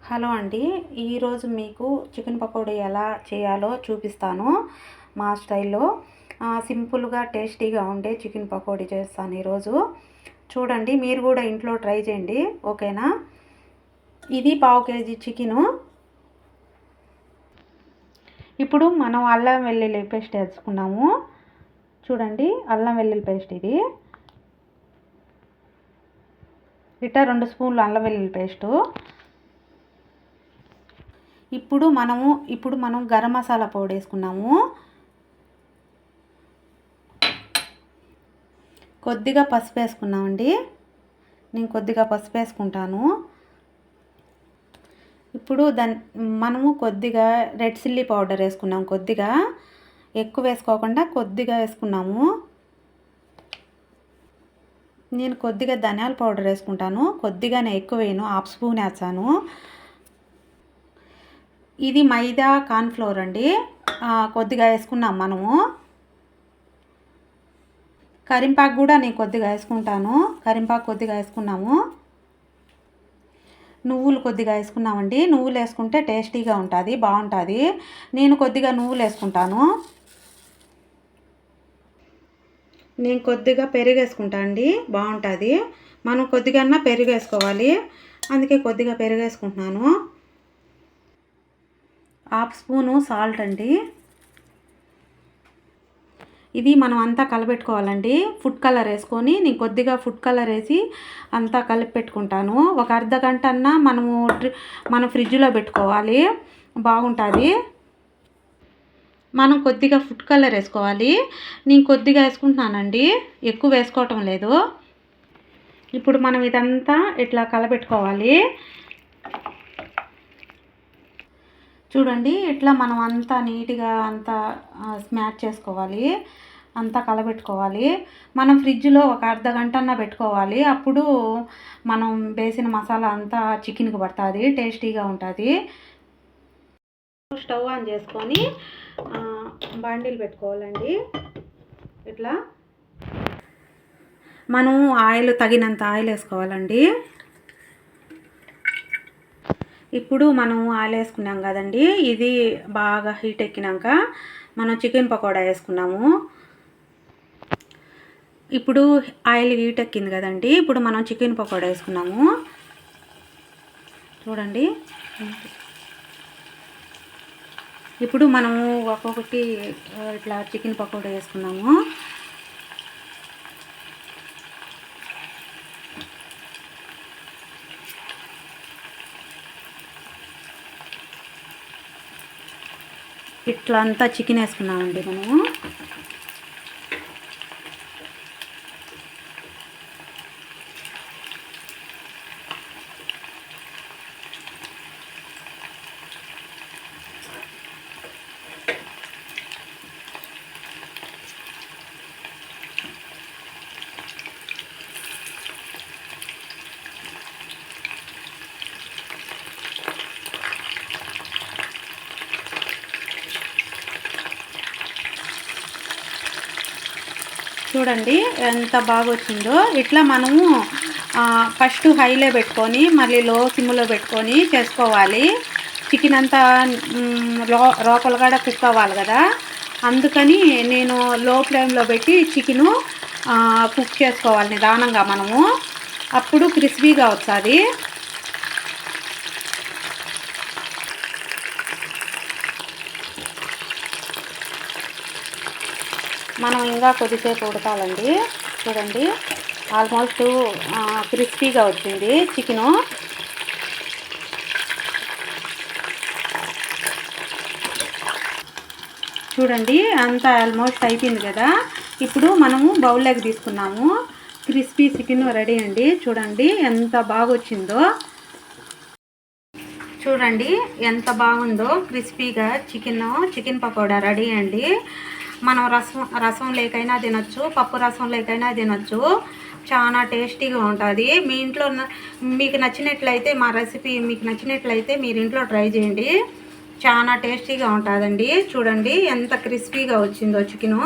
Hello అండి. ఈరోజు మీకు చికెన్ పకోడీ ఎలా చేయాలో చూపిస్తాను మా స్టైల్లో. సింపుల్గా టేస్టీగా ఉండే చికెన్ పకోడీ చేస్తాను ఈరోజు. చూడండి, మీరు కూడా ఇంట్లో ట్రై చేయండి, ఓకేనా? ఇది పావు కేజీ చికెను. ఇప్పుడు మనం అల్లం వెల్లుల్లి పేస్ట్ వేసుకున్నాము. చూడండి, అల్లం వెల్లుల్లి పేస్ట్ ఇది. 2 స్పూన్లు అల్లం వెల్లుల్లి పేస్టు. ఇప్పుడు మనం గరం మసాలా పౌడర్ వేసుకున్నాము. కొద్దిగా పసుపు వేసుకున్నామండి. నేను కొద్దిగా పసుపు వేసుకుంటాను. ఇప్పుడు మనము కొద్దిగా రెడ్ చిల్లీ పౌడర్ వేసుకున్నాము. కొద్దిగా, ఎక్కువ వేసుకోకుండా కొద్దిగా వేసుకున్నాము. నేను కొద్దిగా ధనియాల పౌడర్ వేసుకుంటాను. కొద్దిగానే, ఎక్కువ వేయను, 1/2 స్పూన్ వేస్తాను. ఇది మైదా కార్న్ఫ్లోర్ అండి, కొద్దిగా వేసుకున్నాం మనము. కరింపాకు కూడా నేను కొద్దిగా వేసుకుంటాను. కరింపాకు కొద్దిగా వేసుకున్నాము. నువ్వులు కొద్దిగా వేసుకున్నామండి. నువ్వులు వేసుకుంటే టేస్టీగా ఉంటుంది, బాగుంటుంది. నేను కొద్దిగా నువ్వులు వేసుకుంటాను. నేను కొద్దిగా పెరుగు వేసుకుంటా అండి, బాగుంటుంది. మనం కొద్దిగా పెరుగు వేసుకోవాలి, అందుకే కొద్దిగా పెరుగు వేసుకుంటున్నాను. 1/2 స్పూను సాల్ట్ అండి. ఇది మనం అంతా కలపెట్టుకోవాలండి. ఫుడ్ కలర్ వేసుకొని, నేను కొద్దిగా ఫుడ్ కలర్ వేసి అంతా కలిపి పెట్టుకుంటాను. ఒక అర్ధ గంట అన్నా మనం ఫ్రిడ్జ్లో పెట్టుకోవాలి, బాగుంటుంది. మనం కొద్దిగా ఫుడ్ కలర్ వేసుకోవాలి. నేను కొద్దిగా వేసుకుంటున్నానండి, ఎక్కువ వేసుకోవటం లేదు. ఇప్పుడు మనం ఇదంతా ఇట్లా కలపెట్టుకోవాలి. చూడండి, ఇట్లా మనం అంతా నీట్గా అంతా స్మాష్ చేసుకోవాలి, అంతా కలబెట్టుకోవాలి. మనం ఫ్రిడ్జ్లో ఒక అర్ధ గంట అన్నా పెట్టుకోవాలి. అప్పుడు మనం వేసిన మసాలా అంతా చికెన్కి పడుతుంది, టేస్టీగా ఉంటుంది. స్టవ్ ఆన్ చేసుకొని బాండీలు పెట్టుకోవాలండి. ఇట్లా మనం తగినంత ఆయిల్ వేసుకోవాలండి. ఇప్పుడు మనం ఆయిల్ వేసుకున్నాం కదండి, ఇది బాగా హీట్ ఎక్కినాక మనం చికెన్ పకోడా వేసుకున్నాము. ఇప్పుడు ఆయిల్ హీట్ ఎక్కింది కదండి, ఇప్పుడు మనం చికెన్ పకోడా వేసుకున్నాము. చూడండి, ఇప్పుడు మనము ఒక్కొక్కటి ఇట్లా చికెన్ పకోడా వేసుకున్నాము. ఇట్లా అంతా చికెన్ వేసుకున్నామండి మనము. చూడండి ఎంత బాగా వచ్చిందో. ఇట్లా మనము ఫస్ట్ హైలో పెట్టుకొని మళ్ళీ లో సిమ్లో పెట్టుకొని చేసుకోవాలి. చికెన్ అంతా లోపల కూడా కుక్ అవ్వాలి కదా, అందుకని నేను లో ఫ్లేమ్లో పెట్టి చికెను కుక్ చేసుకోవాలి నిదానంగా మనము, అప్పుడు క్రిస్పీగా వస్తుంది. మనం ఇంకా కొద్దిసేపు ఉడకాలండి. చూడండి, ఆల్మోస్ట్ క్రిస్పీగా వచ్చింది చికెను. చూడండి, అంతా ఆల్మోస్ట్ అయిపోయింది కదా. ఇప్పుడు మనము బౌల్లోకి తీసుకున్నాము. క్రిస్పీ చికెన్ రెడీ అండి. చూడండి ఎంత బాగా వచ్చిందో. చూడండి ఎంత బాగుందో క్రిస్పీగా చికెన్ పకోడా రెడీ అండి. మనం రసం లేకైనా తినొచ్చు, పప్పు రసం లేకైనా తినొచ్చు, చాలా టేస్టీగా ఉంటుంది. మీ ఇంట్లో మీకు నచ్చినట్లయితే, మా రెసిపీ మీకు నచ్చినట్లయితే మీరు ఇంట్లో ట్రై చేయండి, చాలా టేస్టీగా ఉంటుందండి. చూడండి ఎంత క్రిస్పీగా వచ్చిందో చికెను.